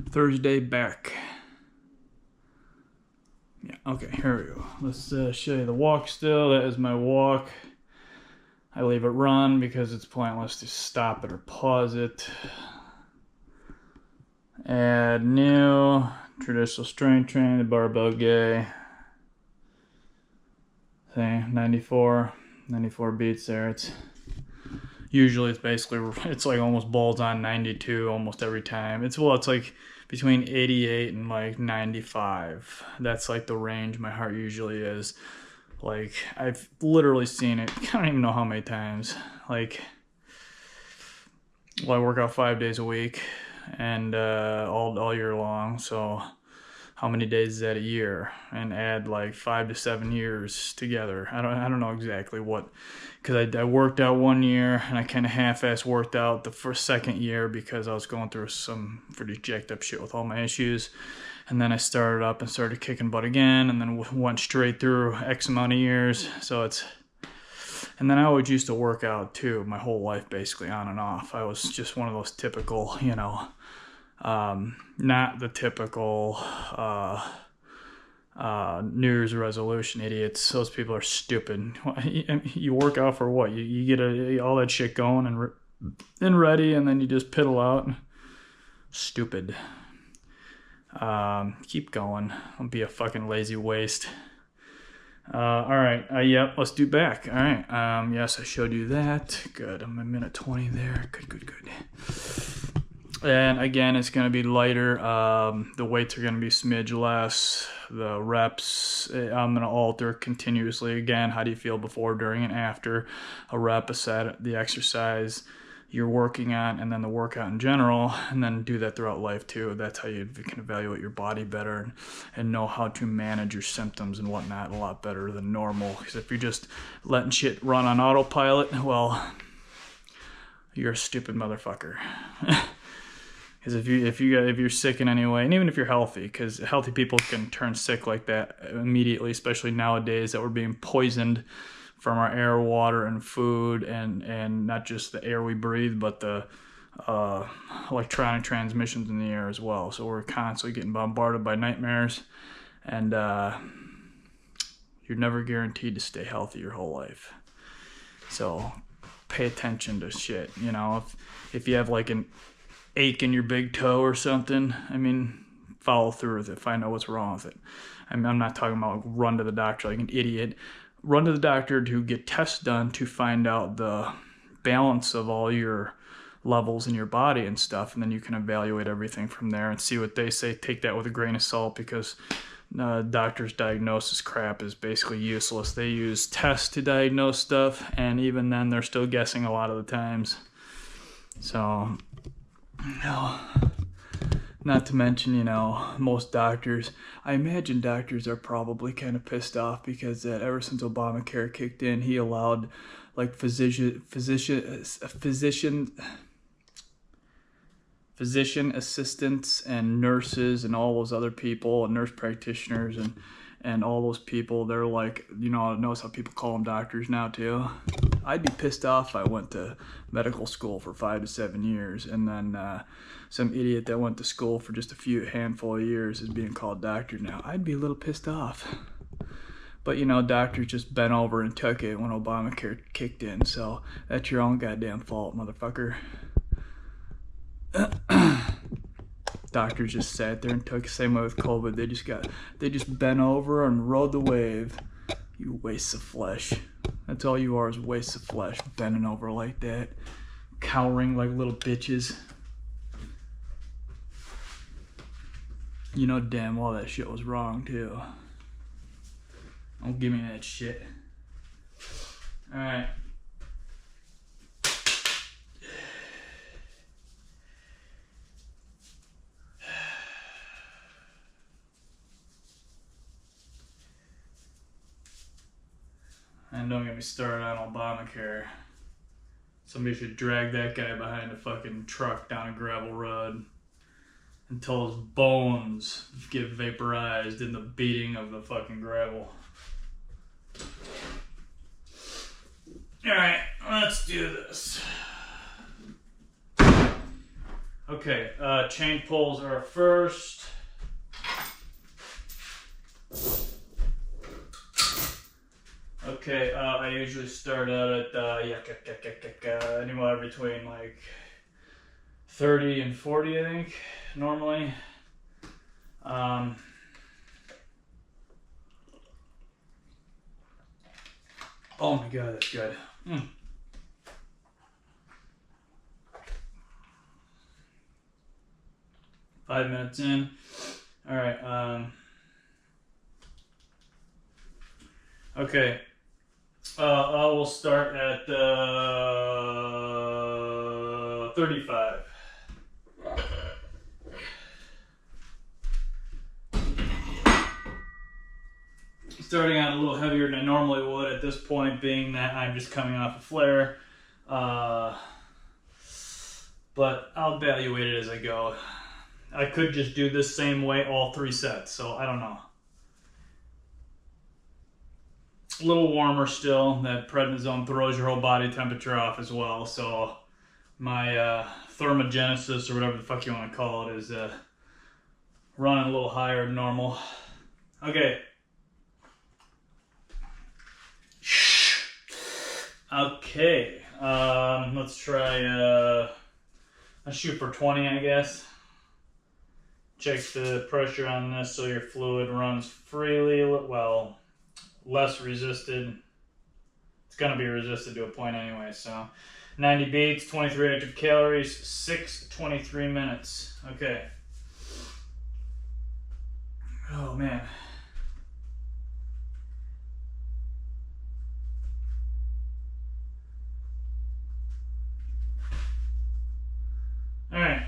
Thursday back. Yeah, okay, here we go. Let's show you the walk still. That is my walk. I leave it run because it's pointless to stop it or pause it. Add new, traditional strength training, the barbell gay. Thing, 94 beats there. It's usually it's like almost balls on 92 almost every time. It's like between 88 and like 95. That's like the range my heart usually is. Like, I've literally seen it, I don't even know how many times. Like, well, I work out 5 days a week and all year long, so how many days is that a year? And add like 5 to 7 years together. I don't know exactly what, because I worked out 1 year and I kind of half-ass worked out the second year because I was going through some pretty jacked up shit with all my issues. And then I started up and started kicking butt again, and then went straight through X amount of years. And then I always used to work out too, my whole life basically, on and off. I was just one of those typical, not the typical New Year's resolution idiots. Those people are stupid. You work out for what? You get all that shit going and ready, and then you just piddle out. Stupid. Keep going. Don't be a fucking lazy waste. Alright, yep, let's do back. Alright, yes, I showed you that. Good, I'm a minute 20 there. Good. And again, it's going to be lighter. The weights are going to be smidge less. The reps, I'm going to alter continuously. Again, how do you feel before, during, and after a rep, a set, the exercise you're working on, and then the workout in general, and then do that throughout life too. That's how you can evaluate your body better and know how to manage your symptoms and whatnot a lot better than normal. Because if you're just letting shit run on autopilot, well, you're a stupid motherfucker. Because if you're sick in any way, and even if you're healthy, because healthy people can turn sick like that immediately, especially nowadays that we're being poisoned from our air, water, and food, and not just the air we breathe, but the electronic transmissions in the air as well. So we're constantly getting bombarded by nightmares, and you're never guaranteed to stay healthy your whole life. So pay attention to shit. If you have like an ache in your big toe or something, follow through with it. Find out what's wrong with it. I'm not talking about run to the doctor like an idiot. Run to the doctor to get tests done to find out the balance of all your levels in your body and stuff, and then you can evaluate everything from there and see what they say. Take that with a grain of salt, because doctors' diagnosis crap is basically useless. They use tests to diagnose stuff, and even then they're still guessing a lot of the times. So, not to mention, most doctors, I imagine doctors are probably kind of pissed off because ever since Obamacare kicked in, he allowed like physician assistants and nurses and all those other people, and nurse practitioners and all those people. They're like, notice how people call them doctors now too. I'd be pissed off if I went to medical school for 5 to 7 years, and then some idiot that went to school for just a handful of years is being called doctor now. I'd be a little pissed off. But doctors just bent over and took it when Obamacare kicked in, so that's your own goddamn fault, motherfucker. Doctors just sat there and took it. Same way with COVID. They just bent over and rode the wave. You wastes of flesh. That's all you are, is wastes of flesh, bending over like that, cowering like little bitches. Damn well that shit was wrong too. Don't give me that shit. Alright. And don't get me started on Obamacare. Somebody should drag that guy behind a fucking truck down a gravel road until his bones get vaporized in the beating of the fucking gravel. Alright, let's do this. Okay, chain pulls are first. Okay, I usually start out at anywhere between like 30 and 40, I think, normally. Oh my god, that's good. 5 minutes in. All right. Okay. I will start at 35. Starting out a little heavier than I normally would at this point, being that I'm just coming off a flare. But I'll evaluate it as I go. I could just do this same way all 3 sets, so I don't know. A little warmer still. That prednisone throws your whole body temperature off as well, so my thermogenesis, or whatever the fuck you want to call it, is running a little higher than normal. Okay. Okay. Let's try. Let's shoot for 20, I guess. Check the pressure on this so your fluid runs freely. Well, less resisted. It's gonna be resisted to a point anyway. So 90 beats, 23 active calories, 6:23 minutes. Okay. Oh man. All right.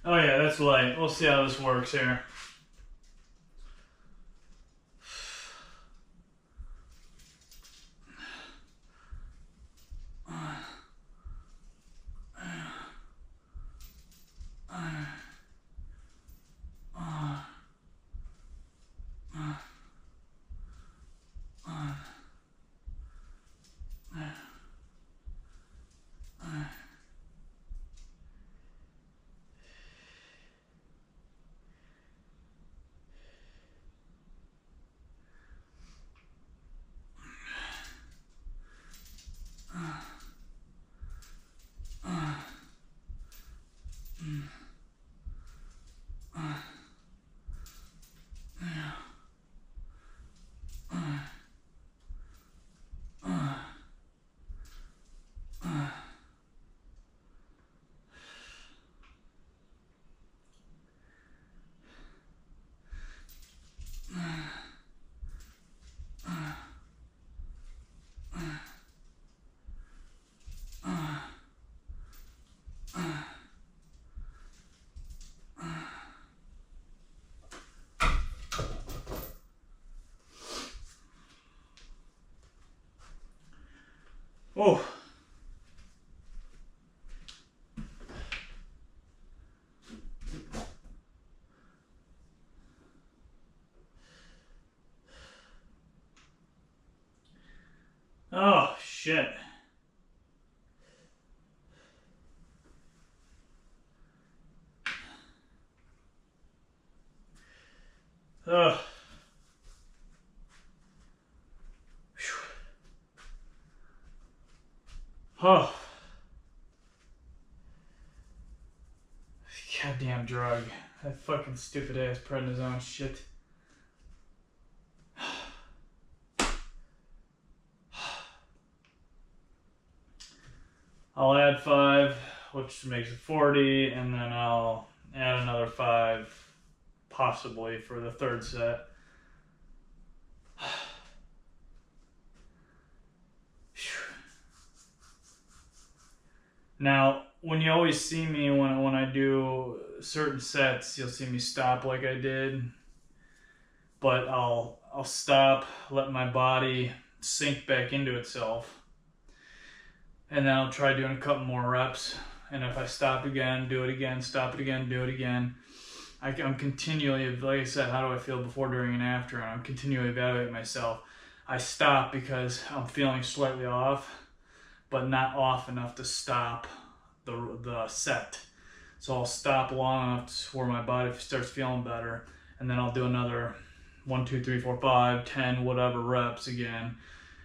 Oh yeah, that's light. We'll see how this works here. Oh. Oh shit. Ugh. Oh. Goddamn drug. That fucking stupid ass prednisone shit. I'll add 5, which makes it 40, and then I'll add another 5, possibly, for the third set. Now, when you always see me when I do certain sets, you'll see me stop like I did, but I'll stop, let my body sink back into itself. And then I'll try doing a couple more reps. And if I stop again, do it again, stop it again, do it again. I'm continually, like I said, how do I feel before, during, and after? And I'm continually evaluating myself. I stop because I'm feeling slightly off, but not off enough to stop the set. So I'll stop long enough where my body starts feeling better, and then I'll do another 1, 2, 3, 4, 5, 10, whatever reps again,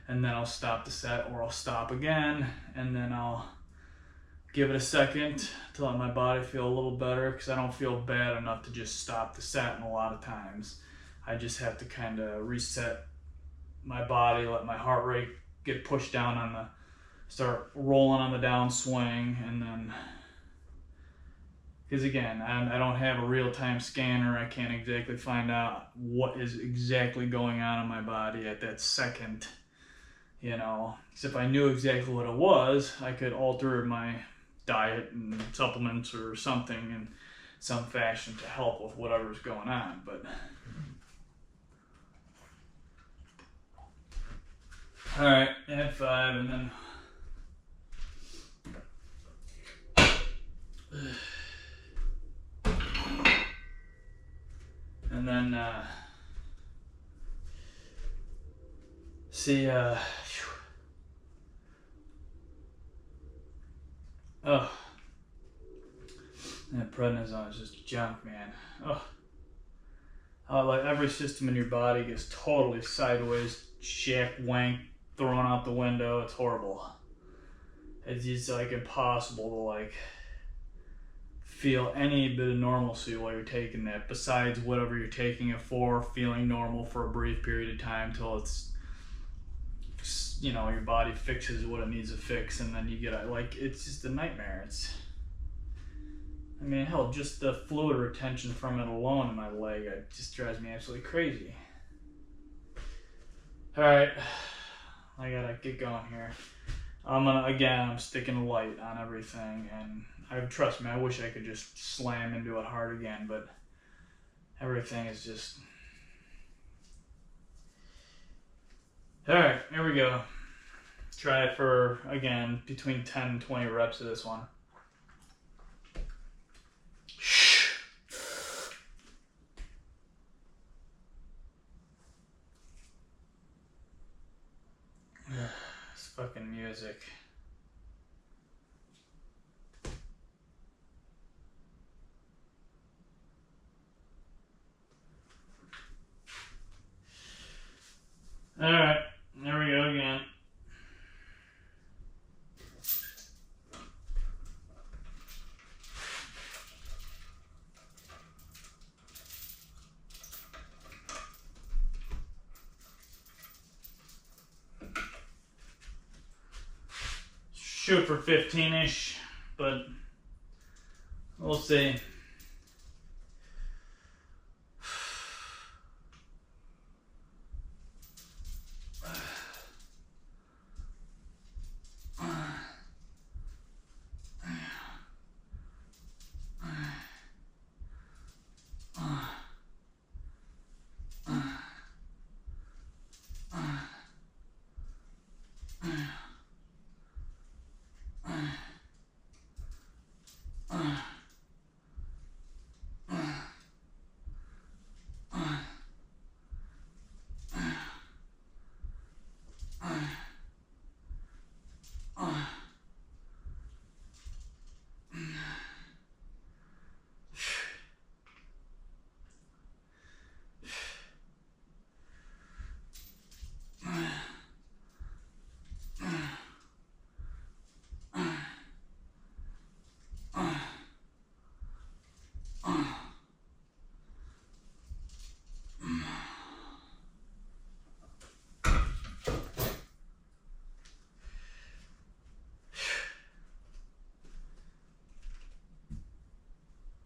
and then I'll stop the set, or I'll stop again, and then I'll give it a second to let my body feel a little better, because I don't feel bad enough to just stop the set. And a lot of times I just have to kind of reset my body, let my heart rate get pushed down on the, start rolling on the downswing, and then, because again, I don't have a real-time scanner, I can't exactly find out what is exactly going on in my body at that second, you know. Because if I knew exactly what it was, I could alter my diet and supplements or something in some fashion to help with whatever's going on. But all right, add 5, and then see, oh, that prednisone is just junk, man. Oh, like every system in your body gets totally sideways, jack wank, thrown out the window. It's horrible. It's just like impossible to like feel any bit of normalcy while you're taking that, besides whatever you're taking it for, feeling normal for a brief period of time till it's, you know, your body fixes what it needs to fix, and then you get, like, it's just a nightmare. It's, I mean, hell, just the fluid retention from it alone in my leg, it just drives me absolutely crazy. All right, I gotta get going here. I'm sticking light on everything, and trust me, I wish I could just slam into it hard again, but everything is just... All right, here we go. Try it for, again, between 10 and 20 reps of this one. This fucking music. All right, there we go again. Shoot for 15-ish, but we'll see.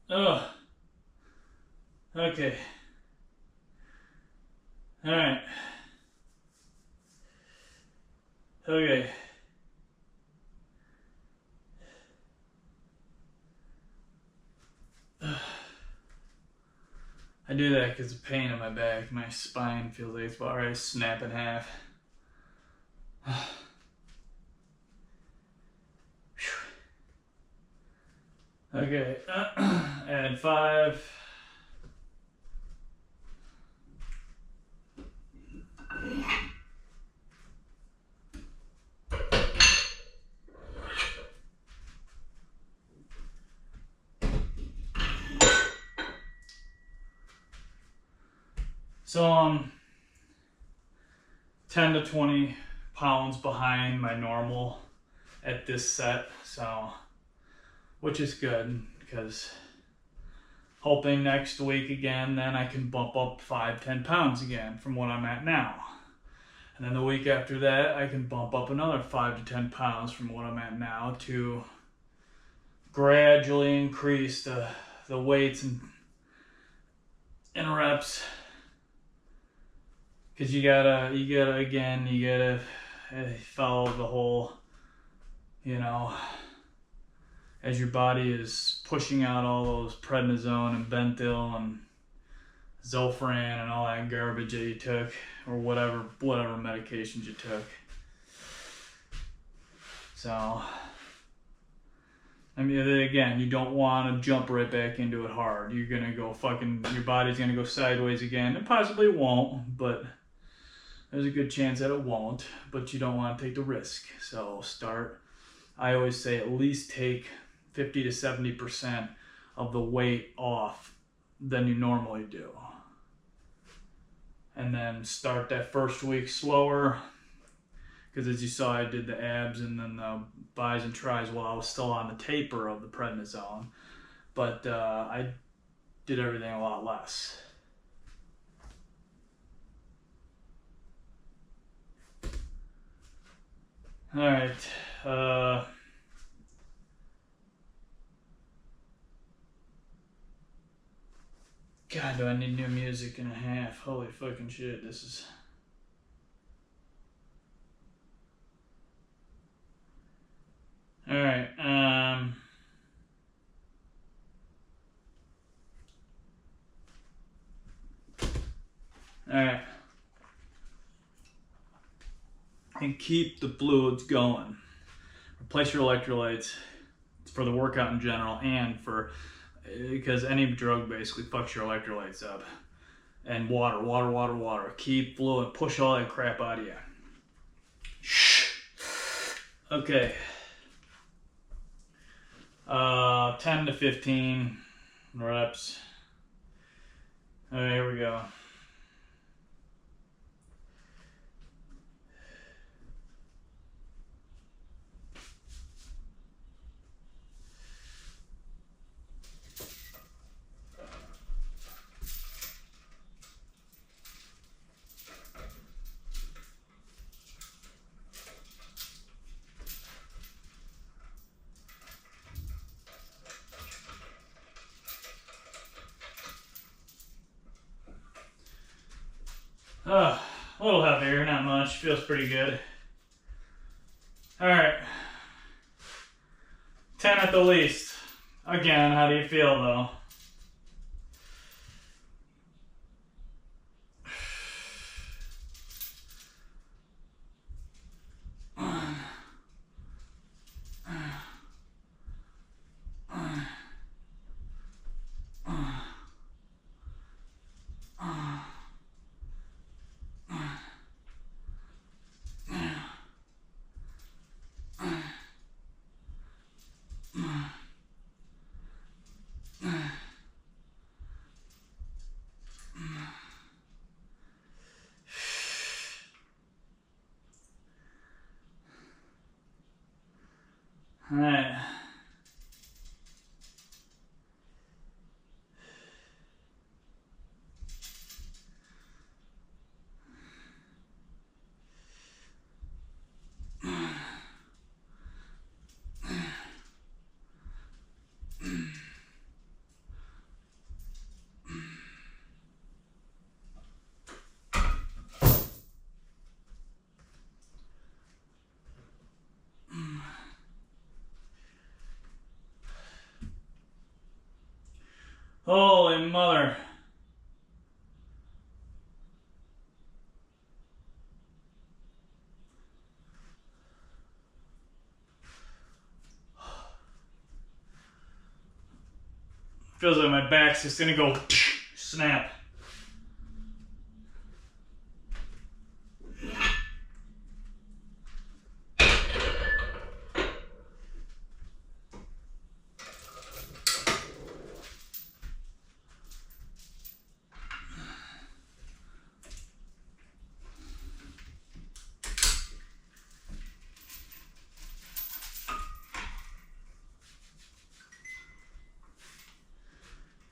Oh, okay. All right. Okay. I do that because of pain in my back. My spine feels like it's about ready to snap in half. Okay, add 5. So I'm 10 to 20 pounds behind my normal at this set, so which is good because hoping next week again, then I can bump up 5-10 pounds again from what I'm at now. And then the week after that, I can bump up another 5 to 10 pounds from what I'm at now to gradually increase the weights and reps. Because you gotta follow the whole, as your body is pushing out all those prednisone and Bentyl and Zofran and all that garbage that you took, or whatever medications you took. So, I mean, again, you don't want to jump right back into it hard. You're gonna go your body's gonna go sideways again. It possibly won't, but there's a good chance that it won't. But you don't want to take the risk. So I always say at least take 50 to 70% of the weight off than you normally do. And then start that first week slower, because as you saw, I did the abs and then the bis and tris while I was still on the taper of the prednisone, but I did everything a lot less. All right. God, do I need new music and a half? Holy fucking shit, this is... Alright, Alright. And keep the fluids going. Replace your electrolytes for the workout in general, and because any drug basically fucks your electrolytes up. And water. Keep fluid, push all that crap out of you. Shh. Okay. 10 to 15 reps. All right, here we go. A little heavier, not much. Feels pretty good. All right. 10 at the least. Again, how do you feel though? All right. Holy mother. Feels like my back's just gonna go snap.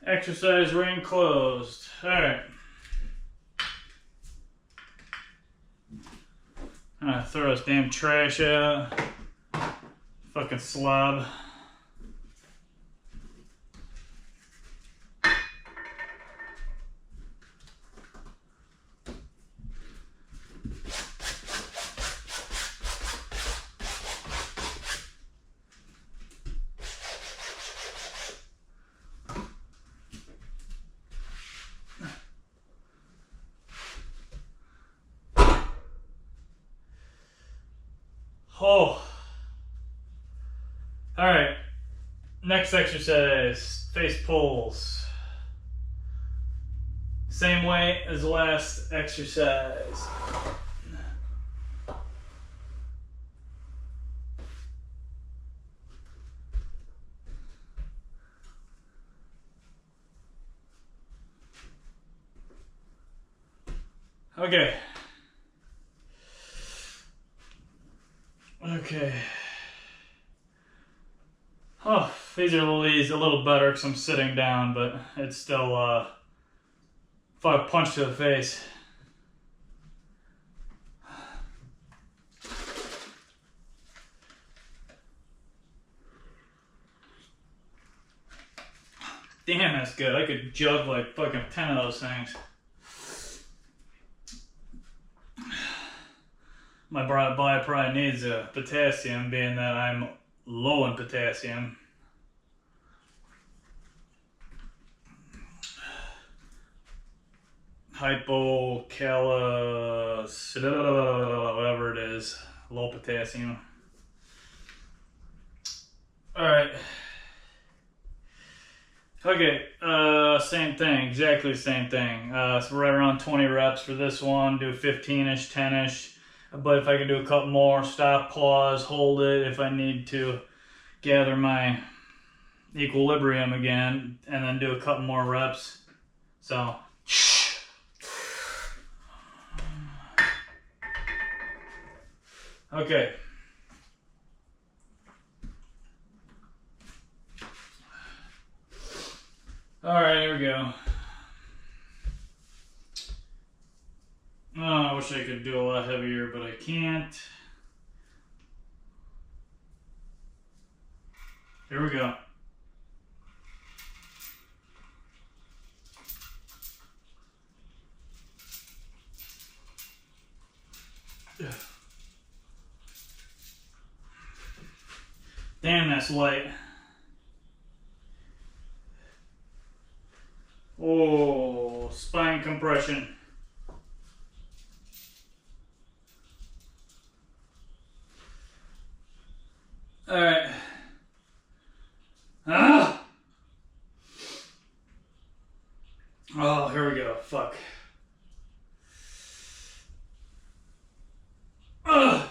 Exercise ring closed. Alright. I'm gonna throw this damn trash out. Fucking slob. Oh. Alright. Next exercise, face pulls. Same way as the last exercise. Okay. Okay. Oh, these are a little better because I'm sitting down, but it's still a punch to the face. Damn, that's good. I could jug like fucking 10 of those things. My body probably needs potassium, being that I'm low in potassium. Whatever it is, low potassium. Alright. Okay, same thing, exactly the same thing. So right around 20 reps for this one, do 15-ish, 10-ish. But if I can do a couple more, stop, pause, hold it if I need to gather my equilibrium again, and then do a couple more reps. So, okay. Alright, here we go. Oh, I wish I could do a lot heavier, but I can't. Here we go. Damn, that's light. Oh, spine compression. All right. Ah! Oh, here we go. Fuck. Ugh.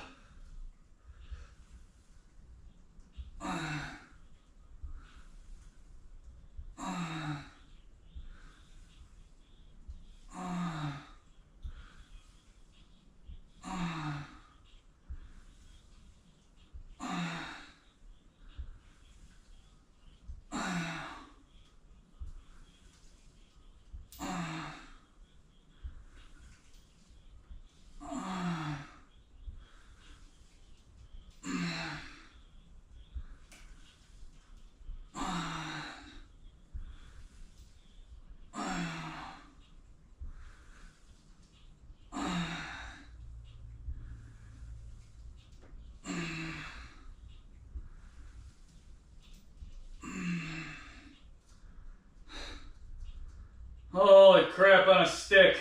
Holy crap on a stick.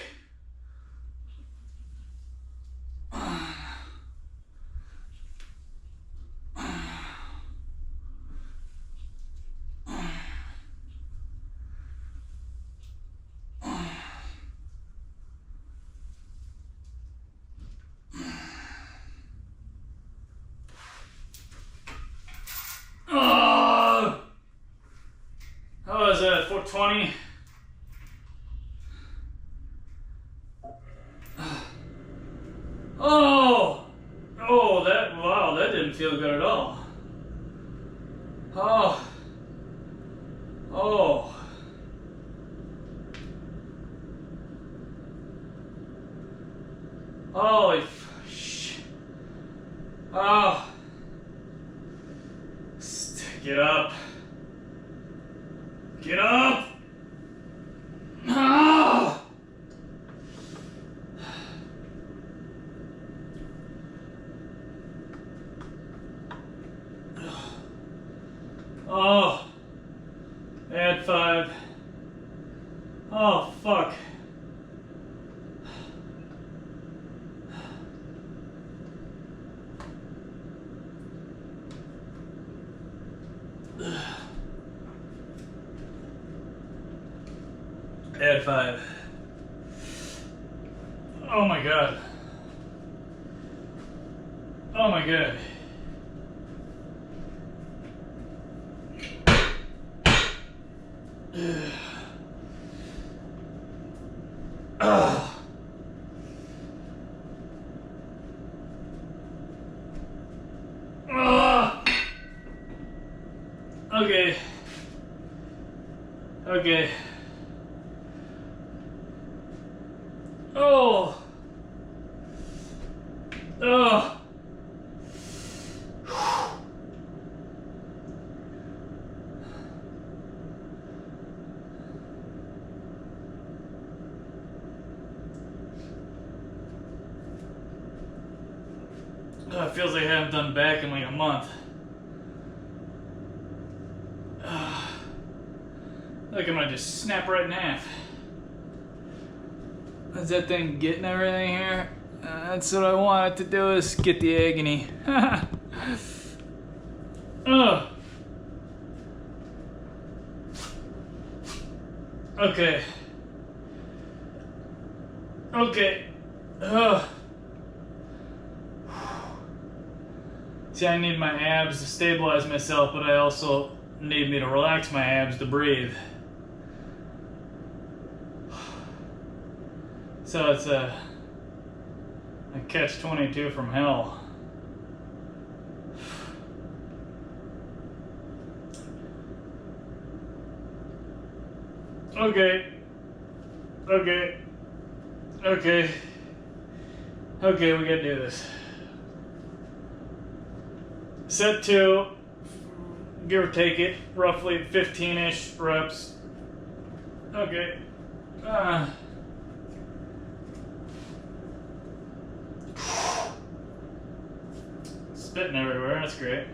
20. Oh! Oh, wow, that didn't feel good at all. Oh. Oh. Holy shit. Oh. Get up. Get up. Ah. Oh. Add 5. Oh, fuck. Add 5. Oh my god. Oh my god. Okay. Okay. Oh. Oh. It feels like I haven't done back in like a month. Like I'm gonna just snap right in half. Is that thing getting everything here? That's what I want it to do, is get the agony. Ugh. Okay. Okay. Ugh. See, I need my abs to stabilize myself, but I also need me to relax my abs to breathe. So it's a catch-22 from hell. Okay. Okay. Okay. Okay, we gotta do this. Set 2, give or take it, roughly 15-ish reps. Okay. Spitting everywhere, that's great.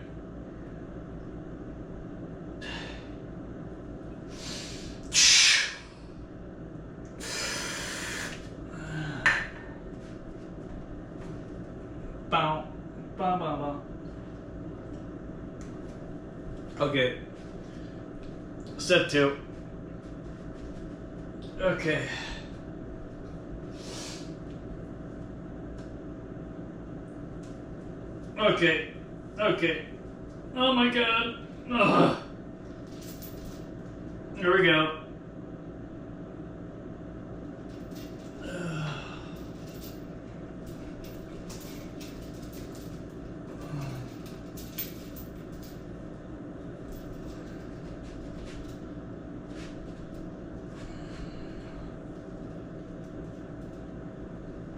Bow, bow, bow, bow. Okay. Set 2. Okay. Okay. Okay. Oh my god. Ugh. Here we go.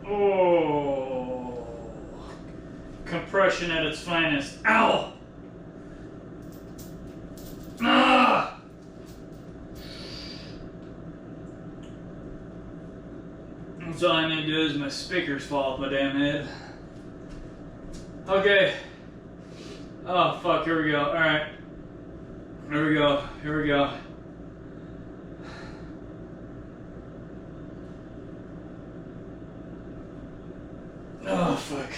Oh. Compression at its finest. Ow! Ah! That's all I need to do is my speakers fall off my damn head. Okay. Oh fuck, here we go. Alright. Here we go. Here we go. Oh fuck.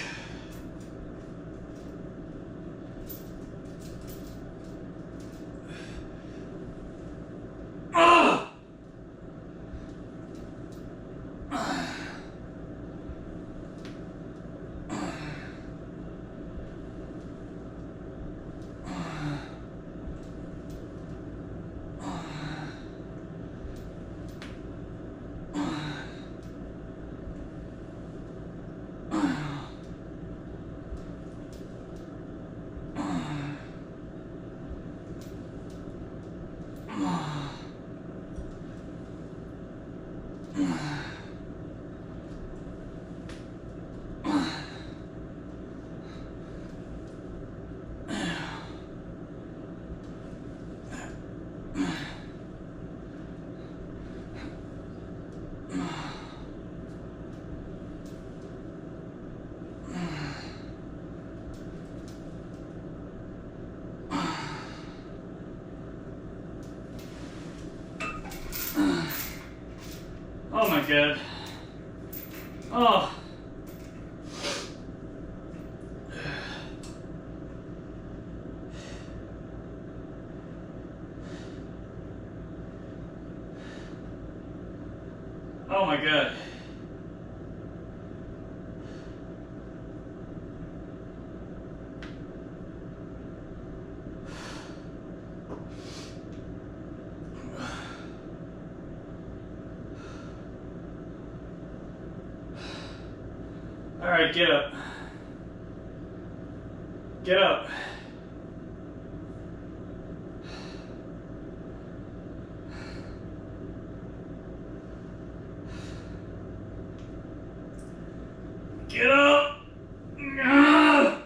Oh my god. Oh. Oh my god. All right, get up. Get up. Get up. Ah!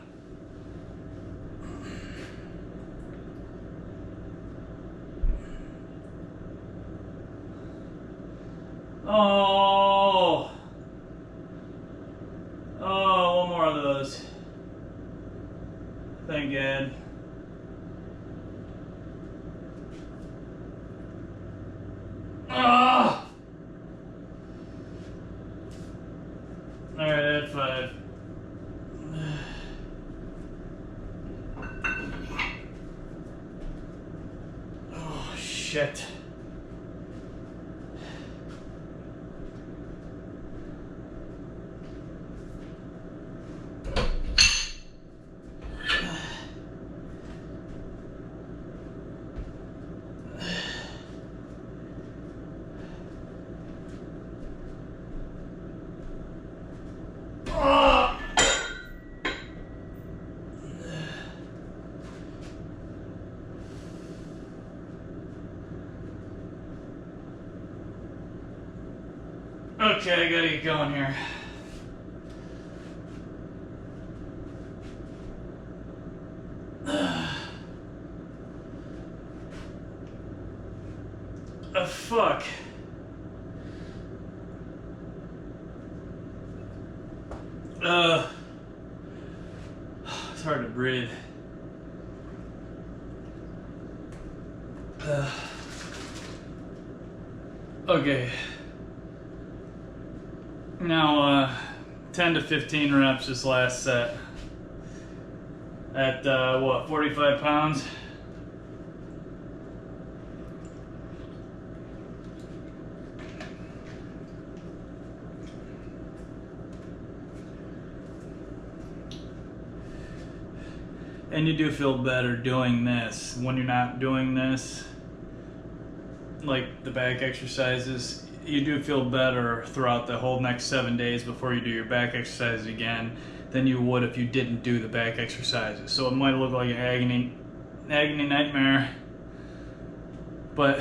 Oh. Oh, one more of those. Thank God. Ah. All right, I had 5. Oh shit. Okay, I gotta get going here. Fuck. It's hard to breathe. Okay. Now, 10 to 15 reps this last set. At, what, 45 pounds? And you do feel better doing this. When you're not doing this, like the back exercises, you do feel better throughout the whole next 7 days before you do your back exercises again than you would if you didn't do the back exercises. So it might look like an agony nightmare, but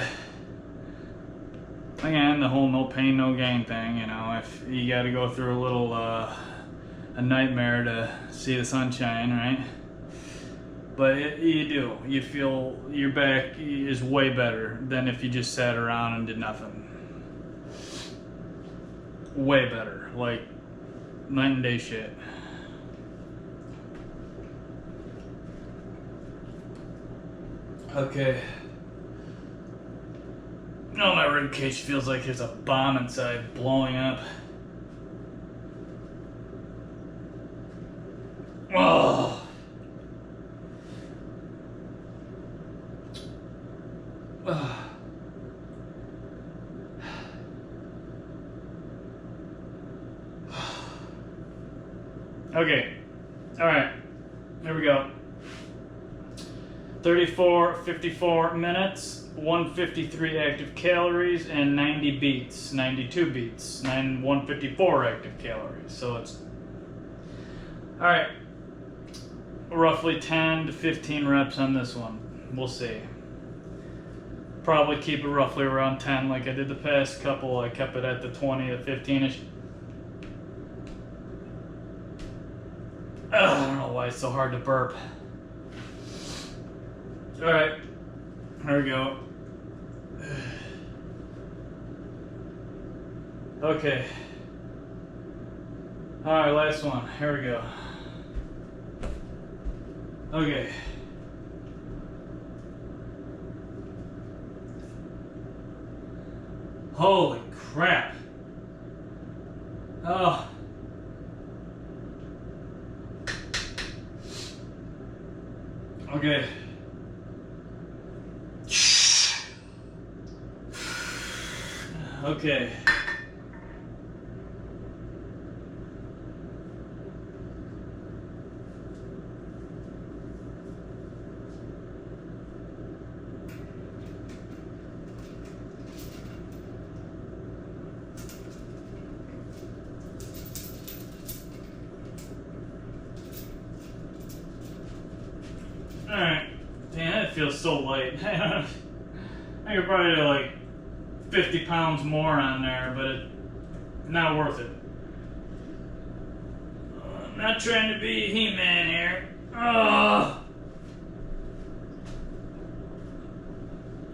again, the whole no pain, no gain thing, you know, if you got to go through a little, a nightmare to see the sunshine, right? But you do. You feel your back is way better than if you just sat around and did nothing. Way better. Like, night and day shit. Okay. Oh, my ribcage feels like there's a bomb inside blowing up. Oh. Okay, all right, here we go. 54 minutes, 153 active calories, and 90 beats, 92 beats, 154 active calories. So it's, all right, roughly 10 to 15 reps on this one. We'll see. Probably keep it roughly around 10 like I did the past couple. I kept it at the 20 to 15-ish. I don't know why it's so hard to burp. Alright, here we go. Okay. Alright, last one. Here we go. Okay. Holy crap. Oh. Okay. Okay. Alright. Damn, that feels so light. I could probably do like 50 pounds more on there, but it's not worth it. I'm not trying to be He-Man here. Oh.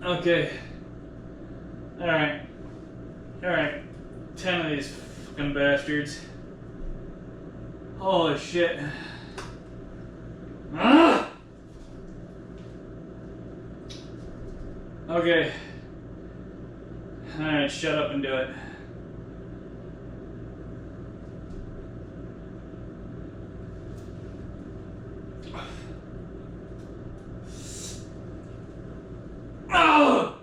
Okay. Alright. Alright. 10 of these fucking bastards. Holy shit. Ah! Okay. Alright, shut up and do it. Oh!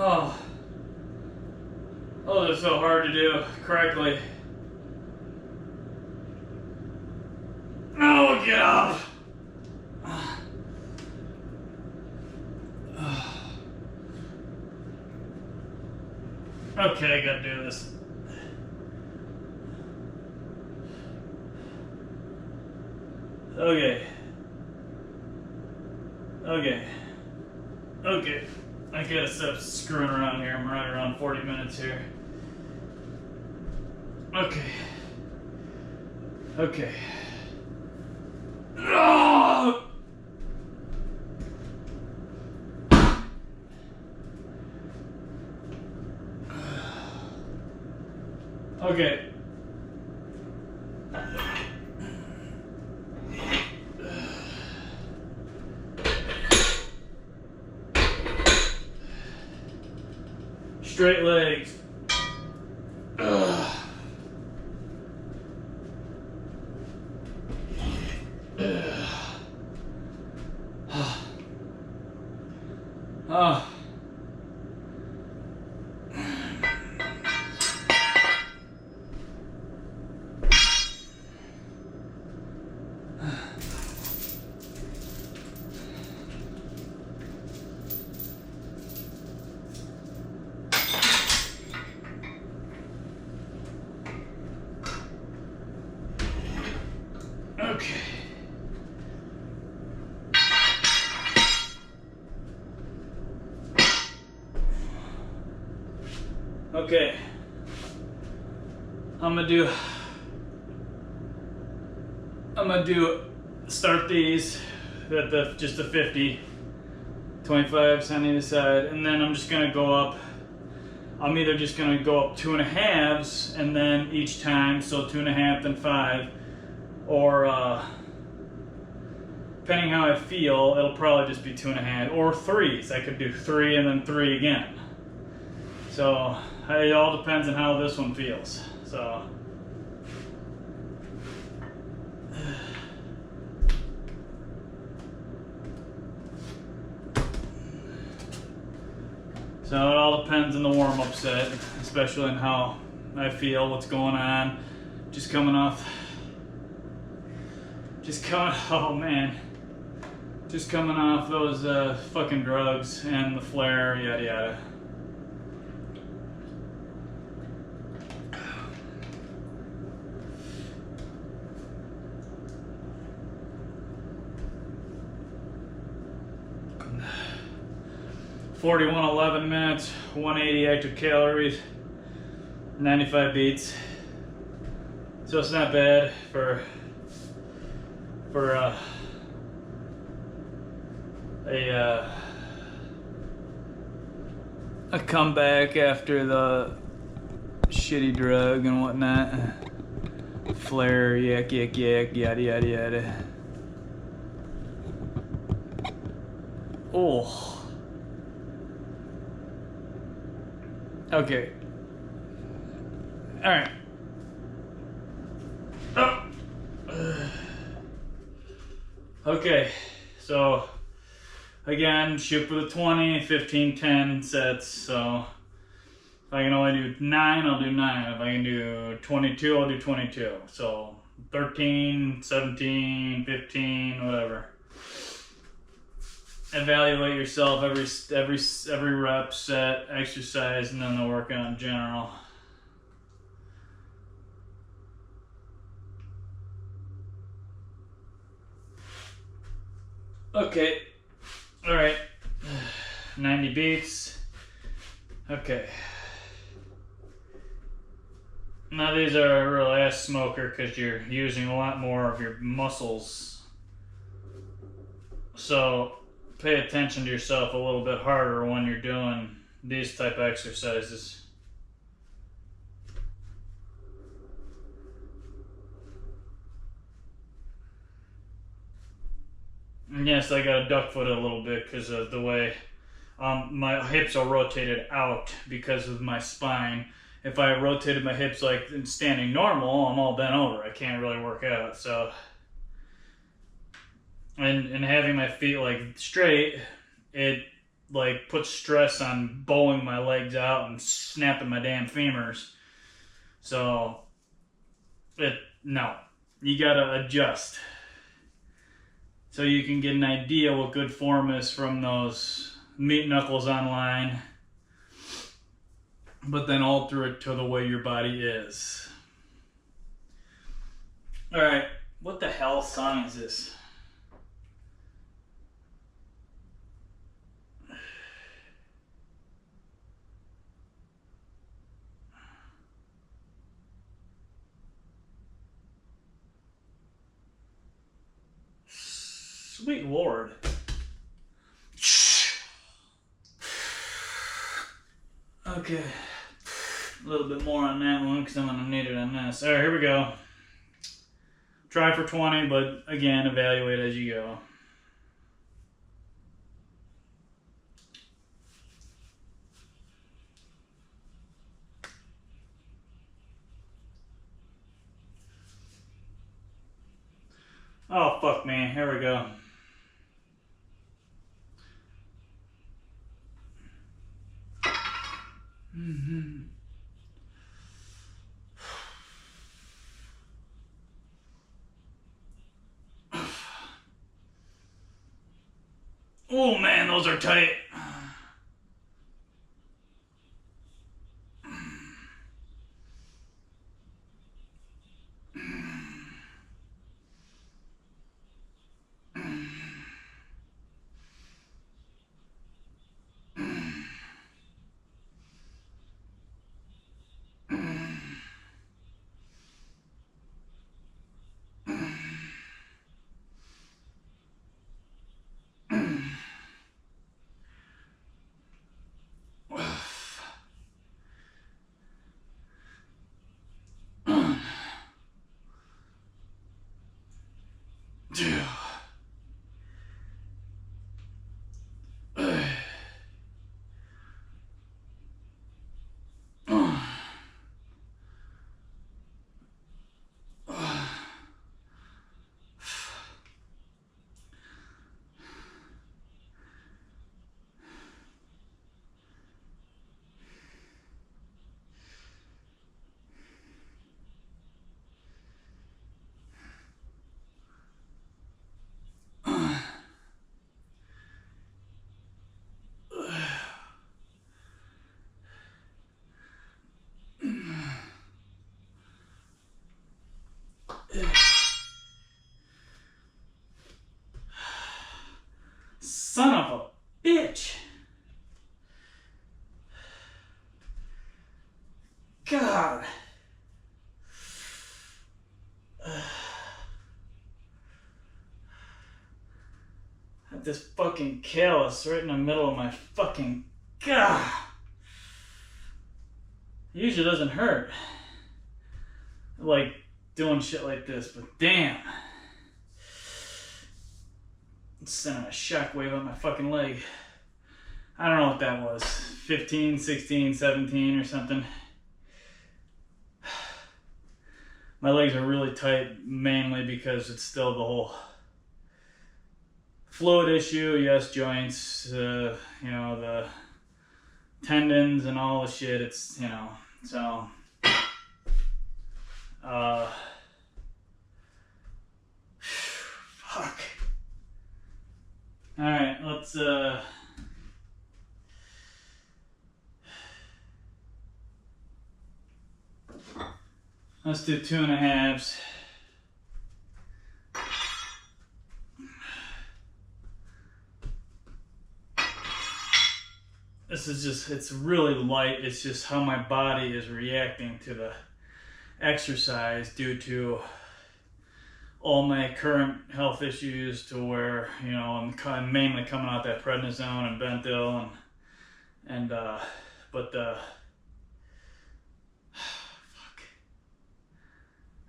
Oh! Oh, they're so hard to do correctly. No, get up! Okay, I gotta do this. Okay. Okay. Okay. I gotta stop screwing around here. I'm right around 40 minutes here. Okay. Okay. Oh! Okay. Straight legs. Oh. Okay. Okay. I'm gonna do start these at just the 50, 25 on either side, and then I'm just gonna go up. I'm either just gonna go up 2.5s and then each time, so 2.5 then 5, or depending how I feel, it'll probably just be 2.5 or 3s. I could do 3 and then 3 again. So it all depends on how this one feels. So it all depends on the warm-up set, especially on how I feel what's going on. Just coming off. Oh man. Just coming off those fucking drugs and the flare, yada yada. $41.11 minutes, 180 active calories, 95 beats. So it's not bad for a comeback after the shitty drug and whatnot. Flare, yak, yada, yada, yada. Oh. Okay. All right. Oh. Okay. So, again, shoot for the 20, 15, 10 sets. So, if I can only do 9, I'll do 9. If I can do 22, I'll do 22. So, 13, 17, 15, whatever. Evaluate yourself every rep, set, exercise, and then the workout in general. Okay, all right, 90 beats. Okay. Now these are a real ass smoker because you're using a lot more of your muscles. So pay attention to yourself a little bit harder when you're doing these type of exercises. And yes, I got to duck foot a little bit because of the way my hips are rotated out because of my spine. If I rotated my hips like standing normal, I'm all bent over. I can't really work out. So, and having my feet like straight, it like puts stress on bowing my legs out and snapping my damn femurs. So, no, you gotta adjust. So you can get an idea what good form is from those meat knuckles online, but then alter it to the way your body is. All right, what the hell song is this? Sweet Lord. Okay, a little bit more on that one because I'm going to need it on this. All right, here we go. Try for 20, but again, evaluate as you go. Oh, fuck me. Here we go. Oh man, those are tight. of a bitch. God. I have this fucking callus right in the middle of my fucking... God. It usually doesn't hurt. Like doing shit like this, but damn. It's sending a shockwave on my fucking leg. I don't know what that was. 15, 16, 17 or something. My legs are really tight, mainly because it's still the whole fluid issue, yes, joints, you know, the tendons and all the shit, it's, you know, so, fuck. Alright, let's do 2.5s. This is just, it's really light. It's just how my body is reacting to the exercise due to all my current health issues, to where, you know, I'm mainly coming out that prednisone and bentyl and fuck.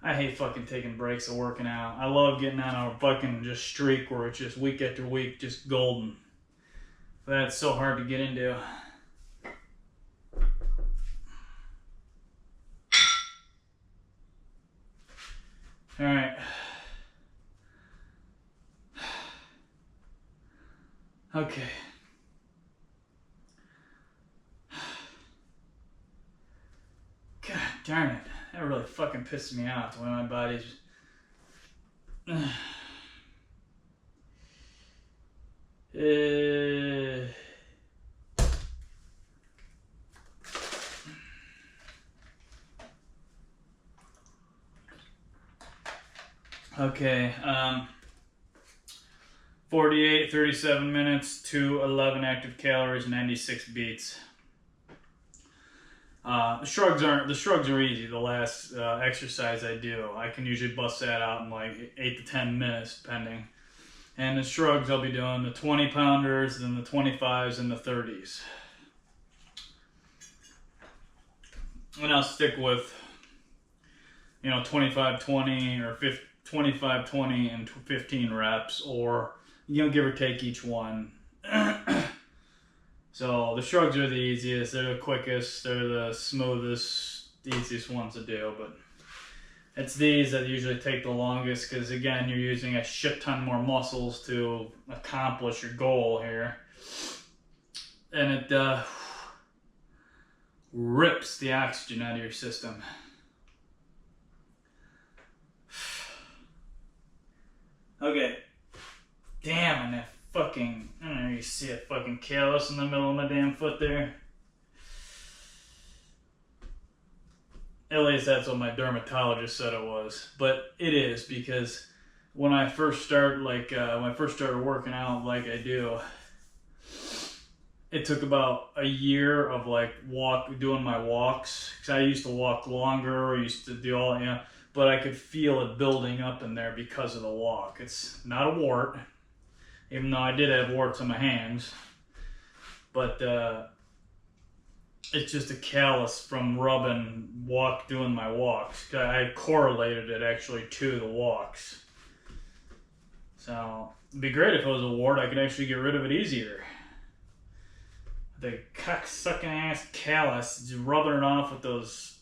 I hate fucking taking breaks of working out. I love getting on a fucking just streak where it's just week after week just golden. But that's so hard to get into. All right. Okay. God darn it. That really fucking pisses me off the way my body's... Okay, 48, 37 minutes, 211 active calories, 96 beats. The shrugs are easy. The last exercise I do, I can usually bust that out in like 8 to 10 minutes, depending. And the shrugs, I'll be doing the 20 pounders, then the 25s, and the 30s. And I'll stick with, you know, 25-20 or 25-20 and 15 reps, or, you know, give or take each one. So the shrugs are the easiest, they're the quickest, they're the smoothest, the easiest ones to do, but it's these that usually take the longest, because again, you're using a shit ton more muscles to accomplish your goal here. And it rips the oxygen out of your system. Okay. Damn, and that fucking, I don't know, you see a fucking callus in the middle of my damn foot there. At least that's what my dermatologist said it was. But it is, because when I first started, working out like I do, it took about a year of like doing my walks. Because I used to walk longer, I used to do all, you know, but I could feel it building up in there because of the walk. It's not a wart, even though I did have warts on my hands. But it's just a callus from doing my walks. I correlated it actually to the walks. So it'd be great if it was a wart. I could actually get rid of it easier. The cocksucking ass callus, just rubbing it off with those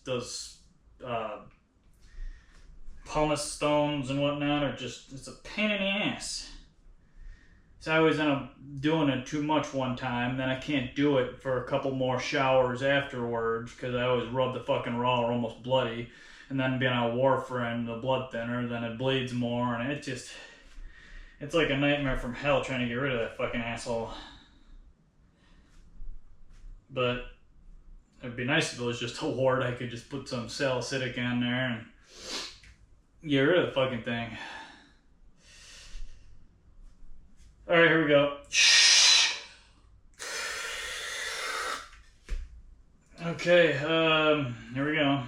pumice stones and whatnot, are just, it's a pain in the ass. So I always end up doing it too much one time, then I can't do it for a couple more showers afterwards, because I always rub the fucking raw or almost bloody, and then being on warfarin, the blood thinner, then it bleeds more, and it's like a nightmare from hell trying to get rid of that fucking asshole. But it'd be nice if it was just a wart. I could just put some salicylic in there and get rid of the fucking thing. Alright, here we go. Okay, here we go.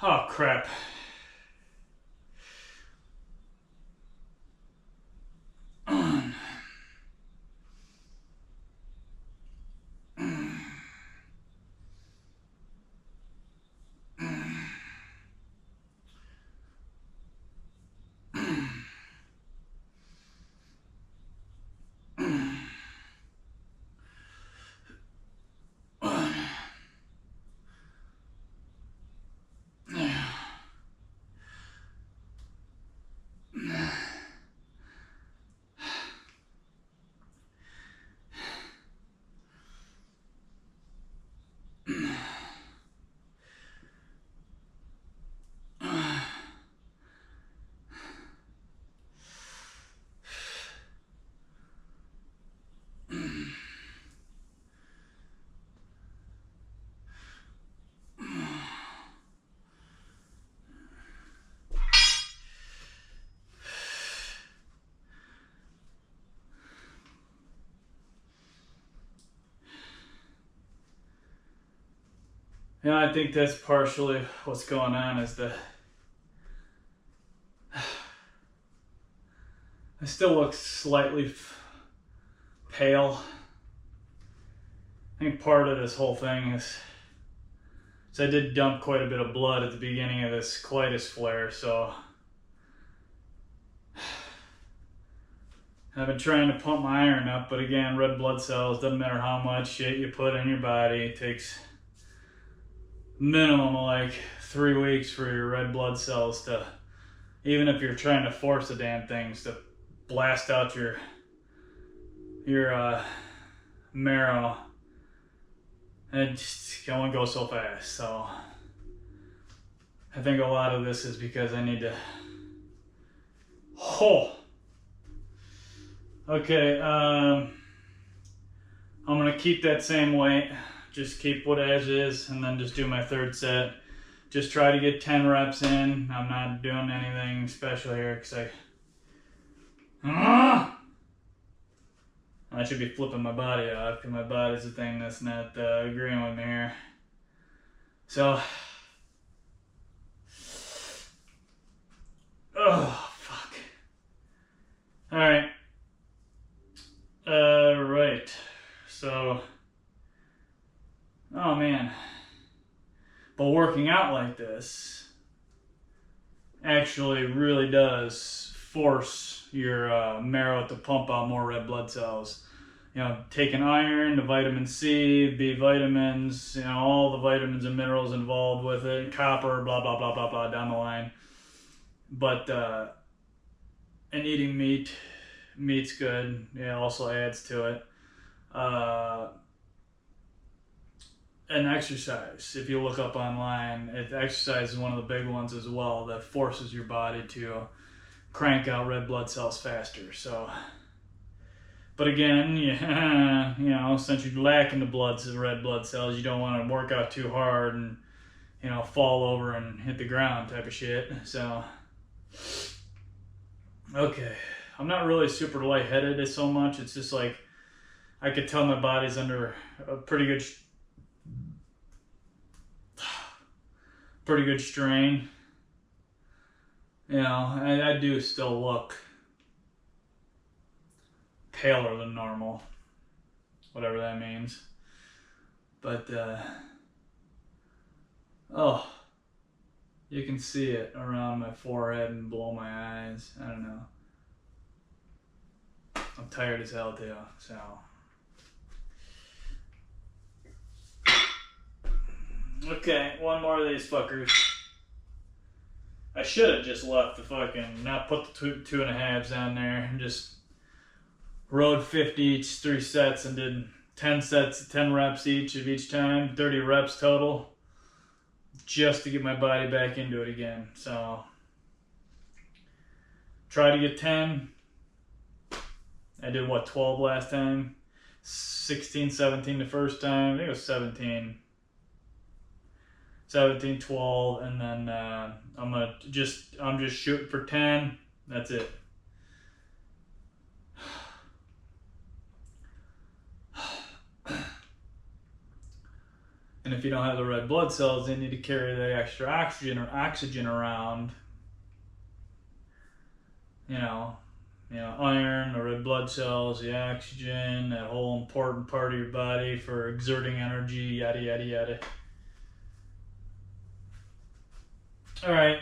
Oh, crap. Yeah, I think that's partially what's going on is that I still look slightly pale. I think part of this whole thing is I did dump quite a bit of blood at the beginning of this colitis flare, so I've been trying to pump my iron up, but again, red blood cells, doesn't matter how much shit you put in your body, it takes minimum like 3 weeks for your red blood cells to, even if you're trying to force the damn things to blast out your marrow, and it just can only go so fast. So I think a lot of this is because I need to okay, I'm gonna keep that same weight, just keep what as is, and then just do my third set. Just try to get 10 reps in. I'm not doing anything special here because I should be flipping my body off because my body's the thing that's not agreeing with me here. So, oh, fuck. Alright. Right. So, oh man. But working out like this actually really does force your marrow to pump out more red blood cells. You know, taking iron, the vitamin C, B vitamins, you know, all the vitamins and minerals involved with it, copper, blah, blah, blah, blah, blah, down the line. But, and eating meat's good. Yeah, also adds to it. And exercise, if you look up online, exercise is one of the big ones as well that forces your body to crank out red blood cells faster. So, but again, yeah, you know, since you're lacking the red blood cells, you don't want to work out too hard and, you know, fall over and hit the ground type of shit. So, okay, I'm not really super lightheaded so much. It's just like I could tell my body's under a pretty good strain. You know, I do still look paler than normal, whatever that means. But, oh, you can see it around my forehead and below my eyes. I don't know. I'm tired as hell too, so. Okay, one more of these fuckers. I should have just left the fucking, not put the two and a halves down there and just rode 50 each, 3 sets and did 10 sets, 10 reps each of each time, 30 reps total, just to get my body back into it again. So, try to get 10. I did 12 last time. 16, 17 the first time. I think it was 17, 12, and then I'm just shooting for 10. That's it. And if you don't have the red blood cells, they need to carry the extra oxygen around. Iron, the red blood cells, the oxygen, that whole important part of your body for exerting energy, yada, yada, yada. All right.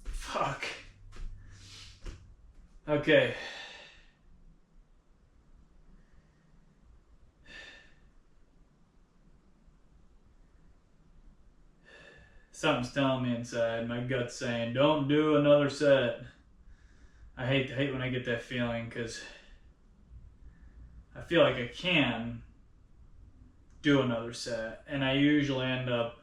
Fuck. Okay. Something's telling me inside. My gut's saying, don't do another set. I hate when I get that feeling because I feel like I can do another set, and I usually end up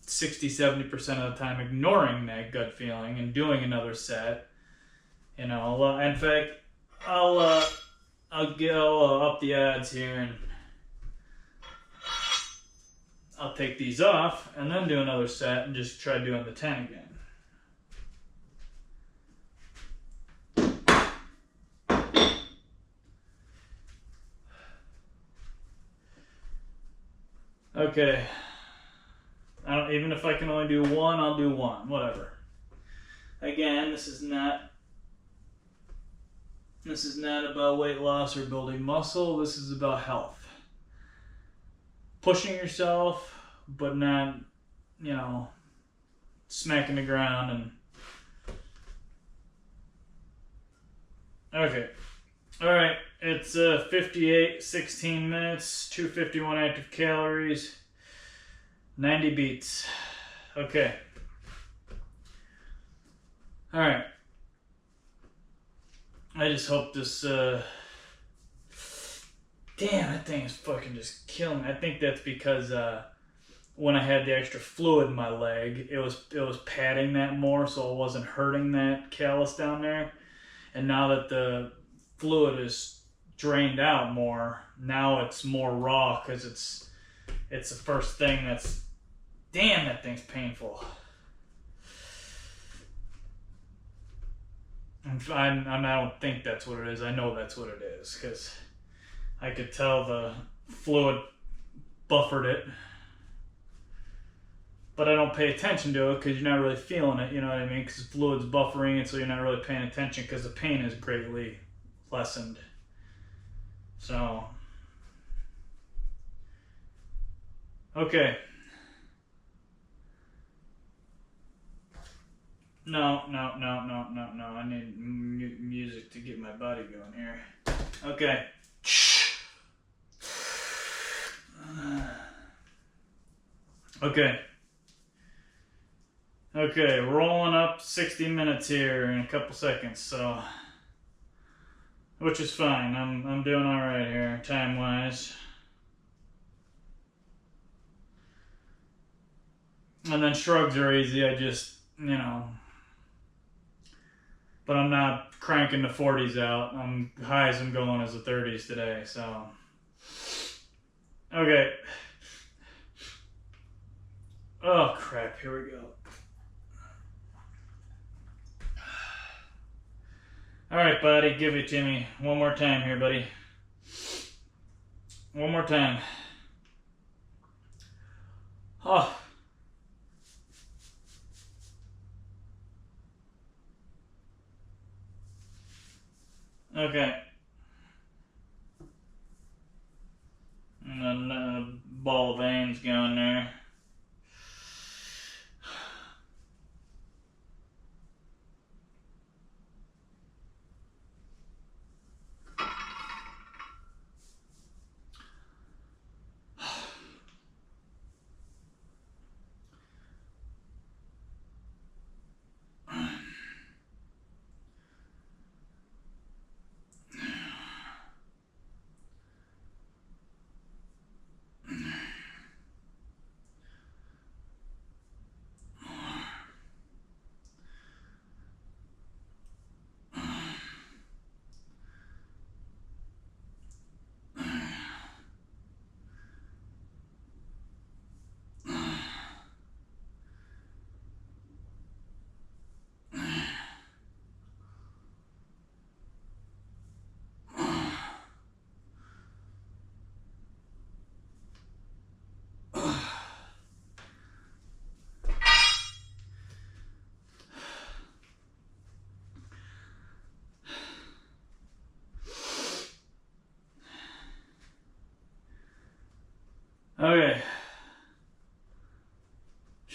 60-70% of the time ignoring that gut feeling and doing another set. In fact, I'll up the odds here, and I'll take these off and then do another set and just try doing the 10 again. Okay. Even if I can only do one, I'll do one. Whatever. Again, this is not about weight loss or building muscle. This is about health. Pushing yourself, but not, smacking the ground and... Okay. All right. It's 58, 16 minutes, 251 active calories, 90 beats. Okay. All right. I just hope this... Damn, that thing is fucking just killing me. I think that's because when I had the extra fluid in my leg, it was padding that more, so it wasn't hurting that callus down there. And now that the fluid is drained out more, now it's more raw because it's the first thing that's... Damn, that thing's painful. I don't think that's what it is. I know that's what it is because I could tell the fluid buffered it. But I don't pay attention to it because you're not really feeling it, you know what I mean? Because the fluid's buffering it, so you're not really paying attention because the pain is greatly lessened. So, okay. No. I need music to get my body going here. Okay. Okay, rolling up 60 minutes here in a couple seconds, so... Which is fine. I'm doing all right here, time-wise. And then shrugs are easy. I just, but I'm not cranking the 40s out. I'm high as I'm going as the 30s today, so. Okay. Oh, crap. Here we go. All right, buddy, give it to me. One more time here, buddy. One more time. Oh. Okay. And then a ball of veins going there.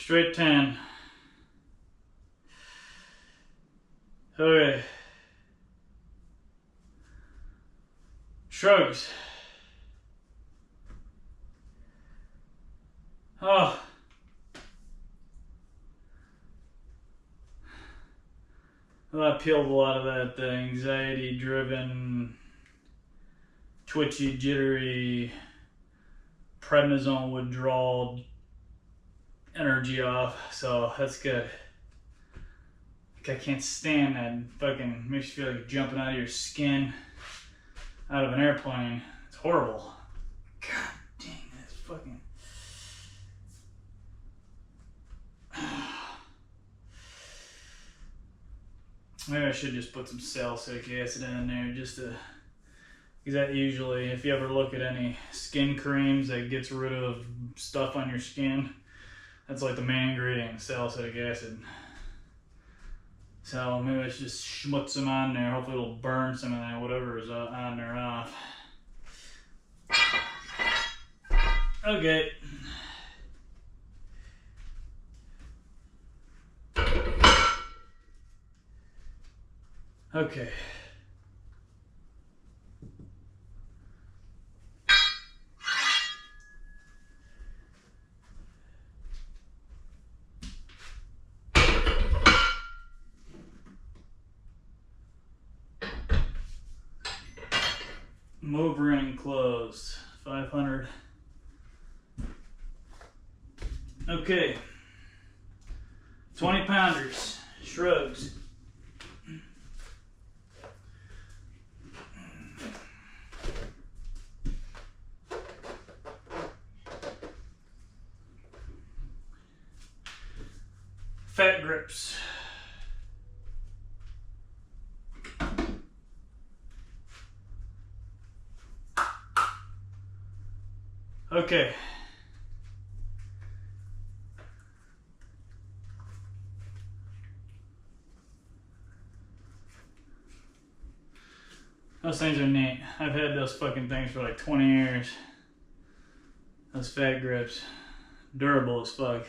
Straight 10. Okay. Shrugs. Oh. Well, I peeled a lot of that anxiety driven, twitchy, jittery, prednisone withdrawal energy off, so that's good. I can't stand that. Fucking makes you feel like you're jumping out of your skin out of an airplane. It's horrible. God dang, that's fucking. Maybe I should just put some salicylic acid in there just to. Because that usually, if you ever look at any skin creams that gets rid of stuff on your skin, that's like the main ingredient, salicylic acid. So maybe I should just schmutz some on there. Hopefully it'll burn some of that, whatever is on there off. Okay. Okay. Mover and closed. 500. Okay. 20 pounders. Shrugs. Fat grips. Okay. Those things are neat. I've had those fucking things for like 20 years. Those fat grips. Durable as fuck.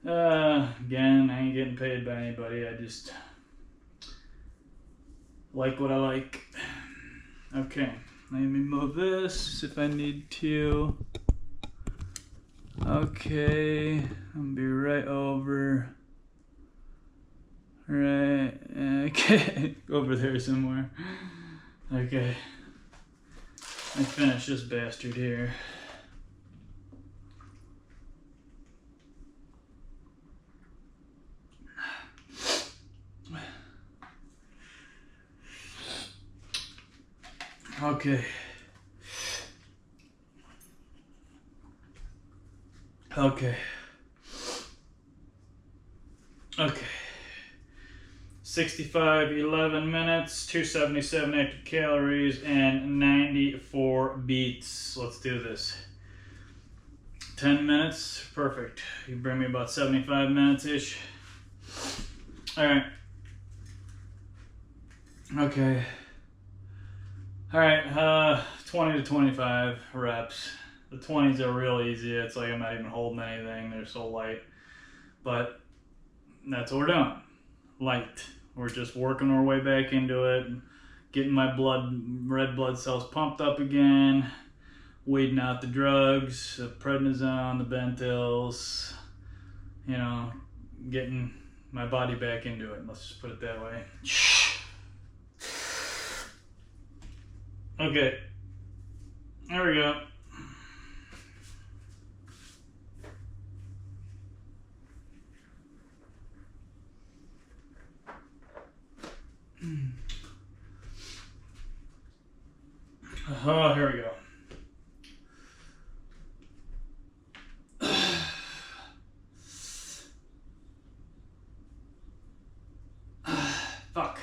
Again, I ain't getting paid by anybody. I just like what I like. Okay, let me move this if I need to. Okay, I'll be right over. Right, okay, over there somewhere. Okay, let's finish this bastard here. Okay. Okay. Okay. 65, 11 minutes, 277 active calories, and 94 beats. Let's do this. 10 minutes, perfect. You bring me about 75 minutes-ish. All right. Okay. All right, 20 to 25 reps. The 20s are real easy. It's like I'm not even holding anything. They're so light. But that's what we're doing. Light. We're just working our way back into it, getting my red blood cells pumped up again, weeding out the drugs, the prednisone, the bentils, you know, getting my body back into it. Let's just put it that way. Okay, there we go. Oh, here we go. Fuck.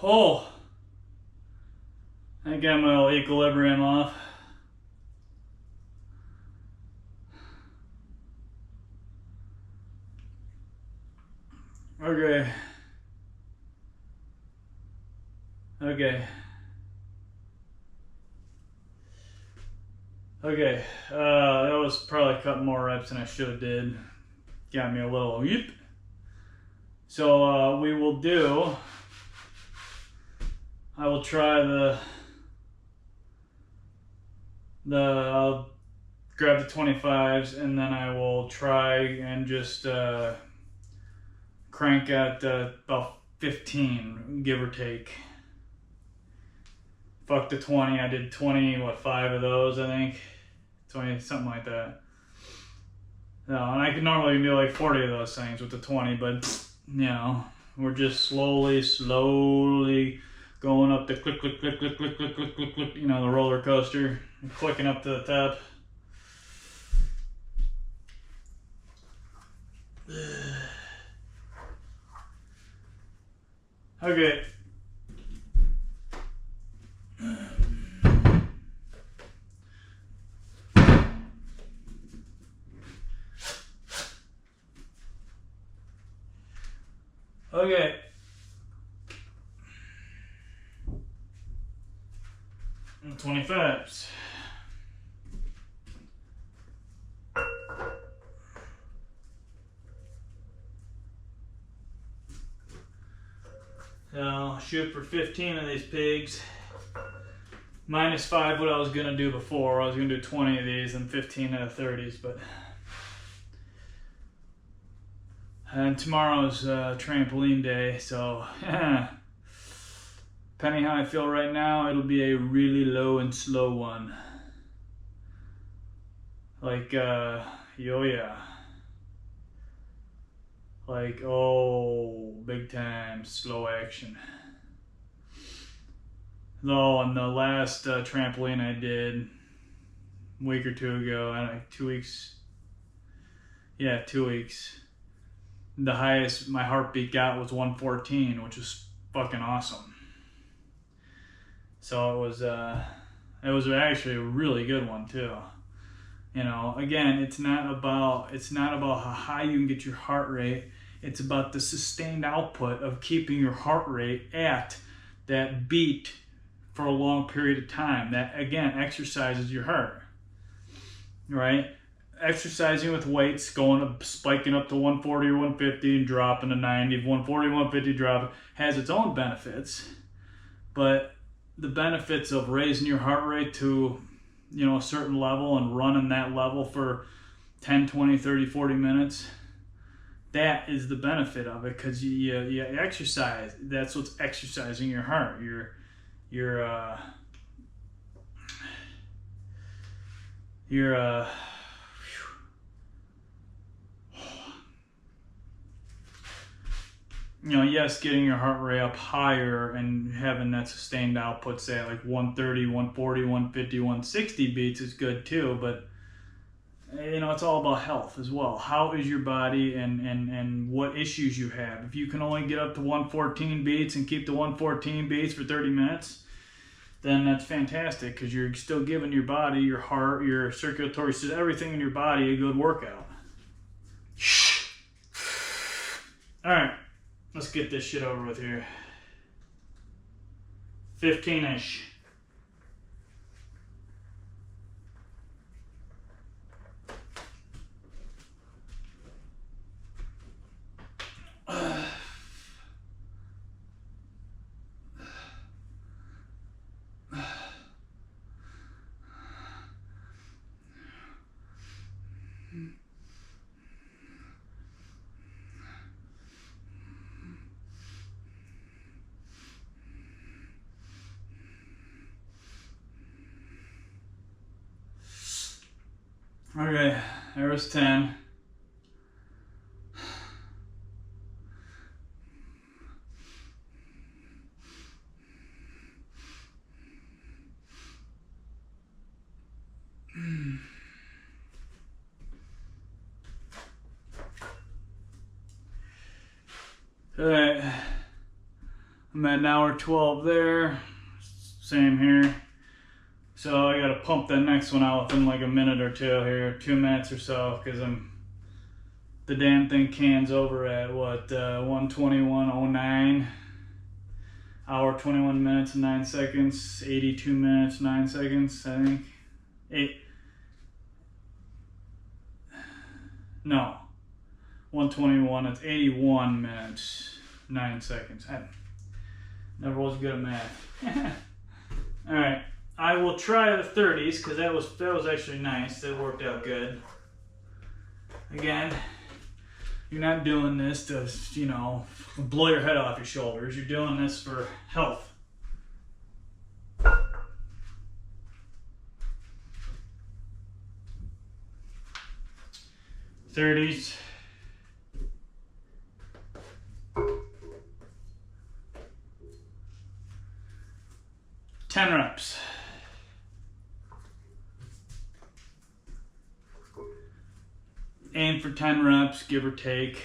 Oh, I got my little equilibrium off. Okay. Okay. Okay. That was probably cutting more reps than I should have did. Got me a little yip. So we will do. I will try I'll grab the 25s, and then I will try and just crank out about 15, give or take. Fuck the 20. I did 5 of those, I think. 20, something like that. No, and I could normally do like 40 of those things with the 20, but you know, we're just slowly going up the click, you know, the roller coaster, clicking up to the top. Okay. Okay. And 25s. So I'll shoot for 15 of these pigs. -5 what I was gonna do before. I was gonna do 20 of these and 15 of the 30s, but. And tomorrow's trampoline day, so depending how I feel right now, it'll be a really low and slow one. Like, oh yeah. Like, oh, big time, slow action. Though on the last trampoline I did a week or two ago, I don't know, 2 weeks. Yeah, 2 weeks. The highest my heartbeat got was 114, which was fucking awesome. So it was actually a really good one too. You know, again, it's not about how high you can get your heart rate. It's about the sustained output of keeping your heart rate at that beat for a long period of time. That again exercises your heart, right? Exercising with weights, spiking up to 140 or 150 and dropping to 90, 140, 150 drop, has its own benefits. But the benefits of raising your heart rate to, you know, a certain level and running that level for 10, 20, 30, 40 minutes, that is the benefit of it, because you exercise. That's what's exercising your heart. You're you know, yes, getting your heart rate up higher and having that sustained output, say like 130, 140, 150, 160 beats is good too, but you know, it's all about health as well. How is your body and what issues you have. If you can only get up to 114 beats and keep the 114 beats for 30 minutes, then that's fantastic, because you're still giving your body, your heart, your circulatory system, everything in your body a good workout. All right. Let's get this shit over with here. 15-ish. Okay, there was 10. Alright, I'm at an hour 12 there. Same here. So I gotta pump that next one out within like a minute or two here, 2 minutes or so, because the damn thing cans over at what, 1:21:09. Hour 21 minutes and 9 seconds, 82 minutes 9 seconds, I think. No, 1:21. It's 81 minutes 9 seconds. I never was good at math. All right, I will try the 30s because that was actually nice. That worked out good. Again, you're not doing this to, you know, blow your head off your shoulders. You're doing this for health. '30s. Ten reps. Aim for 10 reps, give or take.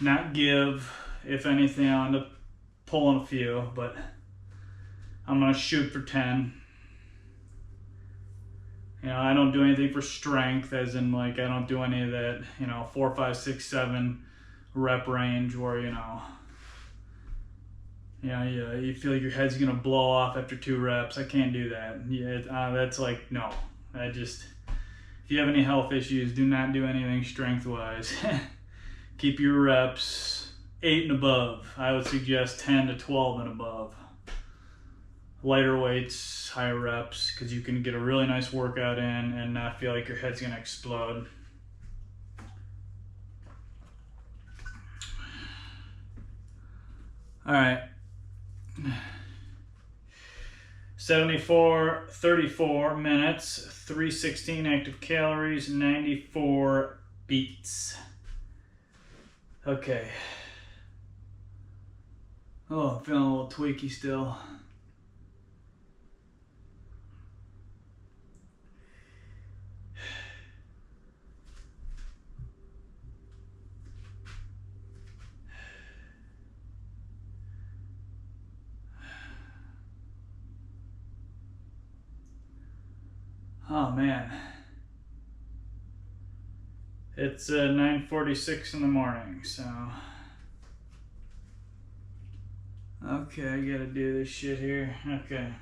Not give. If anything, I'll end up pulling a few, but I'm gonna shoot for 10. You know, I don't do anything for strength, as in like I don't do any of that, you know, 4, 5, 6, 7 rep range where, you know, you feel like your head's gonna blow off after 2 reps. I can't do that. Yeah, that's like, no. If you have any health issues, do not do anything strength-wise. Keep your reps 8 and above. I would suggest 10 to 12 and above. Lighter weights, higher reps, because you can get a really nice workout in and not feel like your head's gonna explode. All right. 34 minutes, 316 active calories, 94 beats. Okay. Oh, I'm feeling a little tweaky still. Oh man, it's 9:46 in the morning, so okay, I gotta do this shit here. Okay,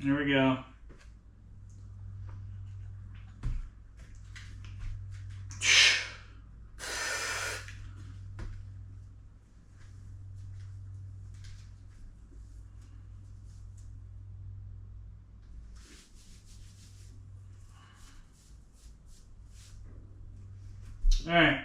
here we go. All right.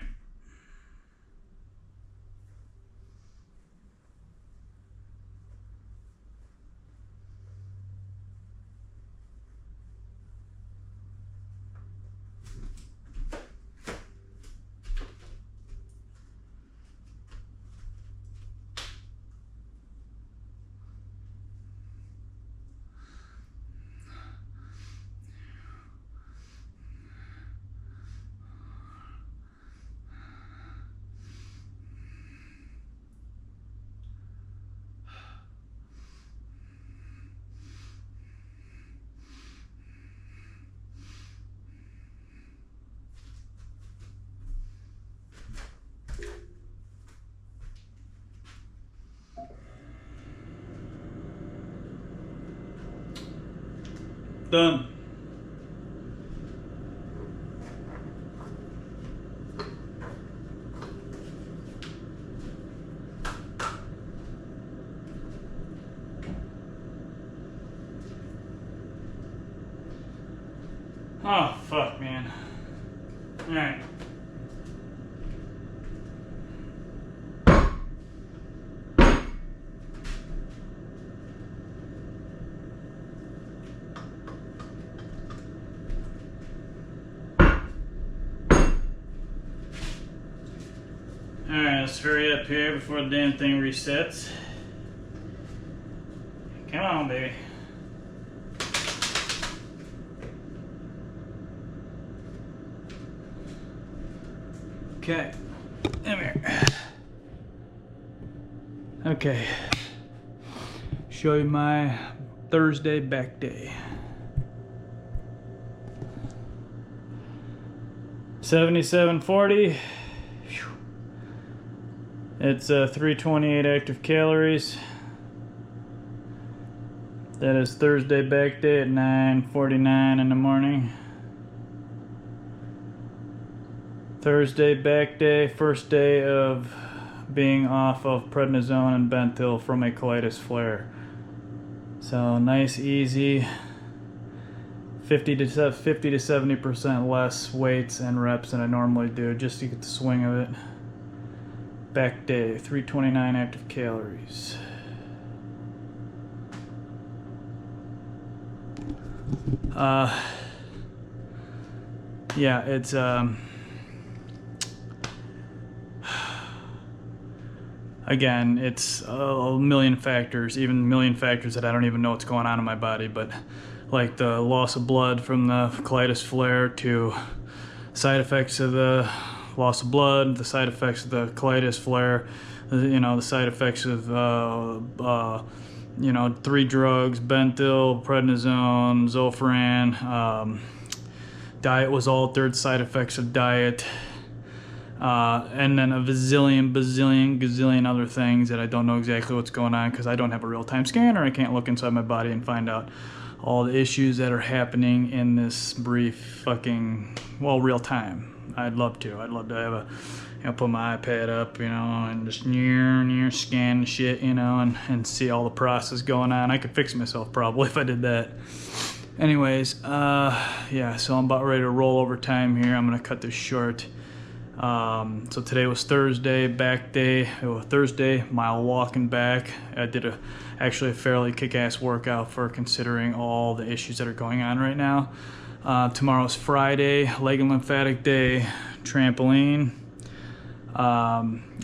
Done. Oh, fuck, man. All right. Alright, let's hurry up here before the damn thing resets. Come on, baby. Okay, come here. Okay, show you my Thursday back day. 7740. It's 328 active calories. That is Thursday back day at 9:49 in the morning. Thursday back day, first day of being off of prednisone and Bentyl from a colitis flare. So nice, easy, 50 to 70% less weights and reps than I normally do, just to get the swing of it. Back day, 329 active calories. Yeah, it's again, it's a million factors, even a million factors that I don't even know what's going on in my body, but like the loss of blood from the colitis flare to side effects of the loss of blood, the side effects of the colitis flare, you know, the side effects of you know, 3 drugs, Bentyl, prednisone, Zofran, diet was altered, side effects of diet, and then a gazillion other things that I don't know exactly what's going on because I don't have a real-time scanner. I can't look inside my body and find out all the issues that are happening in this brief fucking, well, real time. I'd love to have a, you know, put my iPad up, you know, and just scan the shit, you know, and see all the process going on. I could fix myself probably if I did that. Anyways, yeah, so I'm about ready to roll over time here. I'm gonna cut this short. So today was Thursday, back day. It was Thursday, mile walking back. I did actually a fairly kick-ass workout for considering all the issues that are going on right now. Tomorrow's Friday, leg and lymphatic day, trampoline.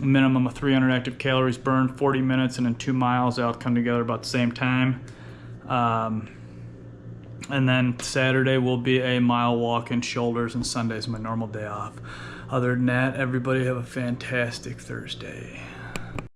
Minimum of 300 active calories burned, 40 minutes, and then 2 miles out come together about the same time. And then Saturday will be a mile walk and shoulders, and Sunday's my normal day off. Other than that, everybody have a fantastic Thursday.